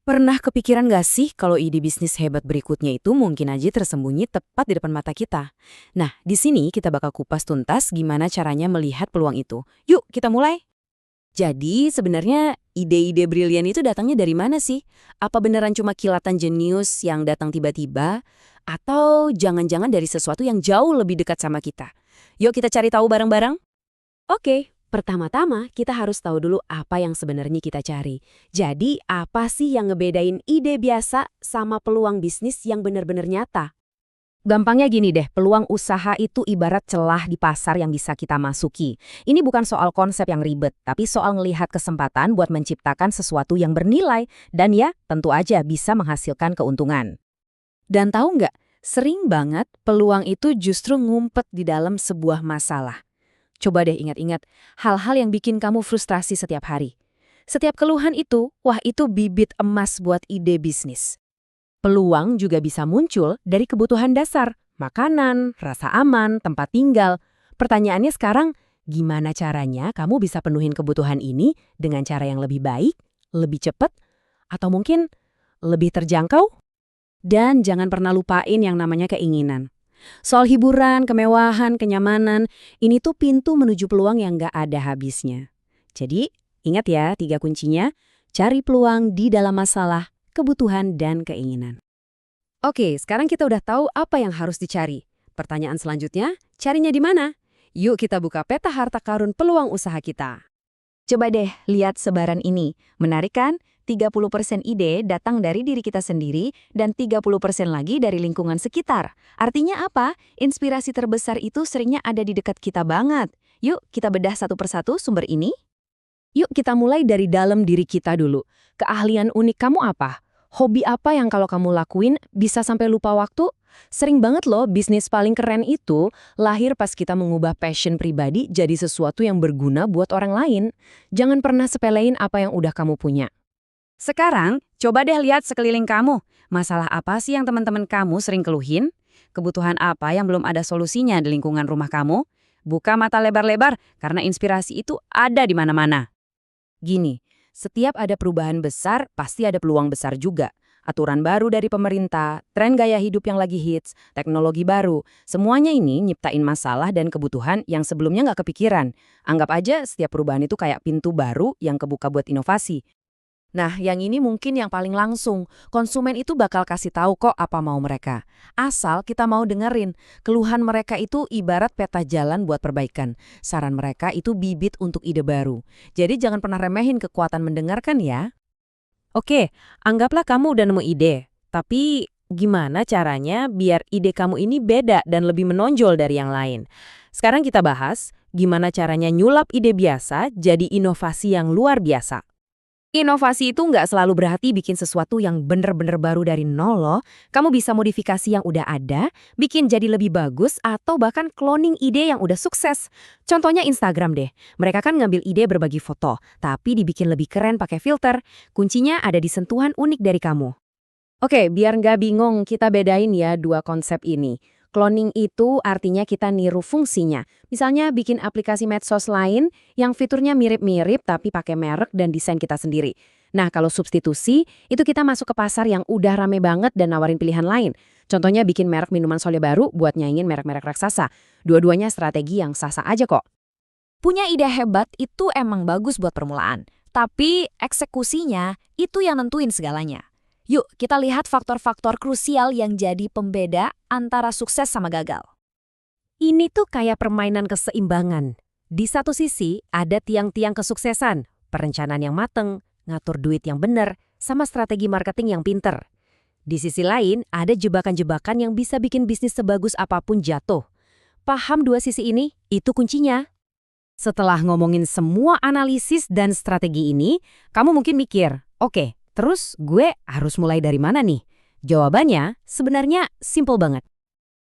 Pernah kepikiran gak sih kalau ide bisnis hebat berikutnya itu mungkin aja tersembunyi tepat di depan mata kita? Nah, di sini kita bakal kupas tuntas gimana caranya melihat peluang itu. Yuk, kita mulai. Jadi, sebenarnya ide-ide brilian itu datangnya dari mana sih? Apa beneran cuma kilatan jenius yang datang tiba-tiba? Atau jangan-jangan dari sesuatu yang jauh lebih dekat sama kita? Yuk kita cari tahu bareng-bareng. Oke, pertama-tama kita harus tahu dulu apa yang sebenarnya kita cari. Jadi, apa sih yang ngebedain ide biasa sama peluang bisnis yang benar-benar nyata? Gampangnya gini deh, peluang usaha itu ibarat celah di pasar yang bisa kita masuki. Ini bukan soal konsep yang ribet, tapi soal ngelihat kesempatan buat menciptakan sesuatu yang bernilai dan ya, tentu aja bisa menghasilkan keuntungan. Dan tahu nggak, sering banget peluang itu justru ngumpet di dalam sebuah masalah. Coba deh ingat-ingat hal-hal yang bikin kamu frustrasi setiap hari. Setiap keluhan itu, wah itu bibit emas buat ide bisnis. Peluang juga bisa muncul dari kebutuhan dasar, makanan, rasa aman, tempat tinggal. Pertanyaannya sekarang, gimana caranya kamu bisa penuhin kebutuhan ini dengan cara yang lebih baik, lebih cepat, atau mungkin lebih terjangkau? Dan jangan pernah lupain yang namanya keinginan. Soal hiburan, kemewahan, kenyamanan, ini tuh pintu menuju peluang yang nggak ada habisnya. Jadi, ingat ya 3 kuncinya, cari peluang di dalam masalah, kebutuhan, dan keinginan. Oke, sekarang kita udah tahu apa yang harus dicari. Pertanyaan selanjutnya, carinya di mana? Yuk kita buka peta harta karun peluang usaha kita. Coba deh lihat sebaran ini. Menarik kan? 30% ide datang dari diri kita sendiri dan 30% lagi dari lingkungan sekitar. Artinya apa? Inspirasi terbesar itu seringnya ada di dekat kita banget. Yuk kita bedah satu persatu sumber ini. Yuk kita mulai dari dalam diri kita dulu. Keahlian unik kamu apa? Hobi apa yang kalau kamu lakuin bisa sampai lupa waktu? Sering banget loh bisnis paling keren itu lahir pas kita mengubah passion pribadi jadi sesuatu yang berguna buat orang lain. Jangan pernah sepelein apa yang udah kamu punya. Sekarang, coba deh lihat sekeliling kamu. Masalah apa sih yang teman-teman kamu sering keluhin? Kebutuhan apa yang belum ada solusinya di lingkungan rumah kamu? Buka mata lebar-lebar karena inspirasi itu ada di mana-mana. Gini, setiap ada perubahan besar, pasti ada peluang besar juga. Aturan baru dari pemerintah, tren gaya hidup yang lagi hits, teknologi baru, semuanya ini nyiptain masalah dan kebutuhan yang sebelumnya nggak kepikiran. Anggap aja setiap perubahan itu kayak pintu baru yang kebuka buat inovasi. Nah, yang ini mungkin yang paling langsung. Konsumen itu bakal kasih tahu kok apa mau mereka. Asal kita mau dengerin. Keluhan mereka itu ibarat peta jalan buat perbaikan. Saran mereka itu bibit untuk ide baru. Jadi jangan pernah remehin kekuatan mendengarkan ya. Oke, anggaplah kamu udah nemu ide. Tapi gimana caranya biar ide kamu ini beda dan lebih menonjol dari yang lain? Sekarang kita bahas gimana caranya nyulap ide biasa jadi inovasi yang luar biasa. Inovasi itu nggak selalu berarti bikin sesuatu yang bener-bener baru dari nol loh. Kamu bisa modifikasi yang udah ada, bikin jadi lebih bagus, atau bahkan cloning ide yang udah sukses. Contohnya Instagram deh. Mereka kan ngambil ide berbagi foto, tapi dibikin lebih keren pakai filter. Kuncinya ada di sentuhan unik dari kamu. Oke, biar nggak bingung, kita bedain ya dua konsep ini. Cloning itu artinya kita niru fungsinya. Misalnya bikin aplikasi medsos lain yang fiturnya mirip-mirip tapi pakai merek dan desain kita sendiri. Nah, kalau substitusi, itu kita masuk ke pasar yang udah rame banget dan nawarin pilihan lain. Contohnya bikin merek minuman Sole baru buat nyaingin merek-merek raksasa. Dua-duanya strategi yang sah-sah aja kok. Punya ide hebat itu emang bagus buat permulaan. Tapi eksekusinya itu yang nentuin segalanya. Yuk, kita lihat faktor-faktor krusial yang jadi pembeda antara sukses sama gagal. Ini tuh kayak permainan keseimbangan. Di satu sisi, ada tiang-tiang kesuksesan, perencanaan yang mateng, ngatur duit yang benar, sama strategi marketing yang pinter. Di sisi lain, ada jebakan-jebakan yang bisa bikin bisnis sebagus apapun jatuh. Paham dua sisi ini? Itu kuncinya. Setelah ngomongin semua analisis dan strategi ini, kamu mungkin mikir, oke, terus gue harus mulai dari mana nih? Jawabannya sebenarnya simple banget.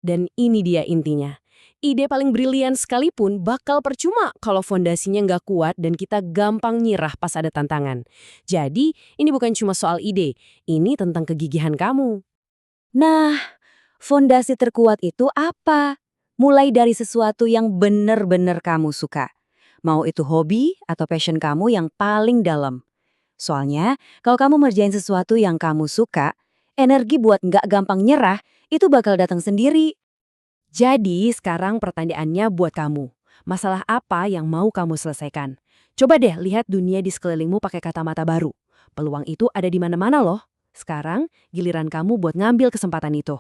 Dan ini dia intinya. Ide paling brilian sekalipun bakal percuma kalau fondasinya nggak kuat dan kita gampang nyerah pas ada tantangan. Jadi, ini bukan cuma soal ide, ini tentang kegigihan kamu. Nah, fondasi terkuat itu apa? Mulai dari sesuatu yang benar-benar kamu suka. Mau itu hobi atau passion kamu yang paling dalam. Soalnya, kalau kamu merjain sesuatu yang kamu suka, energi buat nggak gampang nyerah itu bakal datang sendiri. Jadi, sekarang pertanyaannya buat kamu. Masalah apa yang mau kamu selesaikan? Coba deh lihat dunia di sekelilingmu pakai kacamata baru. Peluang itu ada di mana-mana loh. Sekarang, giliran kamu buat ngambil kesempatan itu.